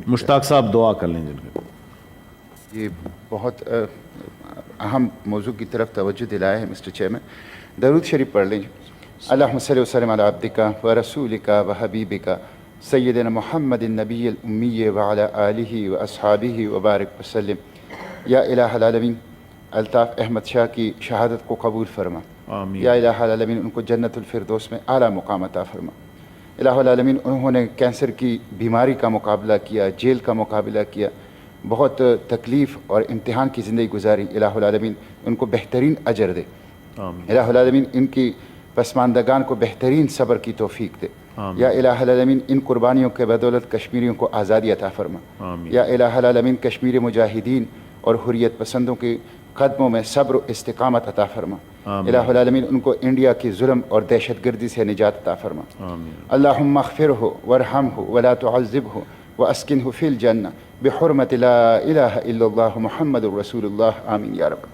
مشتاق صاحب دعا کر لیں جن کے. یہ بہت اہم موضوع کی طرف توجہ دلایا ہے مسٹر چیئرمین. درود شریف پڑھ لیں. اللہم صلی وسلم علی عبدک و رسولک و حبیبک سیدنا محمد النبی الامی وعلی آلہ و اصحابہ وبارک وسلم. یا الہ العالمین الطاف احمد شاہ کی شہادت کو قبول فرما. آمین. یا الہ العالمین ان کو جنت الفردوس میں اعلیٰ مقام عطا فرما. الہ العالمین انہوں نے کینسر کی بیماری کا مقابلہ کیا، جیل کا مقابلہ کیا، بہت تکلیف اور امتحان کی زندگی گزاری. الہ العالمین ان کو بہترین اجر دے. آمین. الہ العالمین ان کی پسماندگان کو بہترین صبر کی توفیق دے. آمین. یا الہ العالمین ان قربانیوں کے بدولت کشمیریوں کو آزادی عطا فرما. آمین. یا الہ العالمین کشمیر مجاہدین اور حریت پسندوں کے قدموں میں صبر و استقامت عطا فرما. آمین. الہ العالمین ان کو انڈیا کی ظلم اور دہشت گردی سے نجات عطا فرما. آمین. اللہم اغفرہ وارحمہ ولا تعذبہ واسکنہ فی الجنہ بحرمت لا الہ الا اللہ محمد رسول اللہ. آمین یا رب.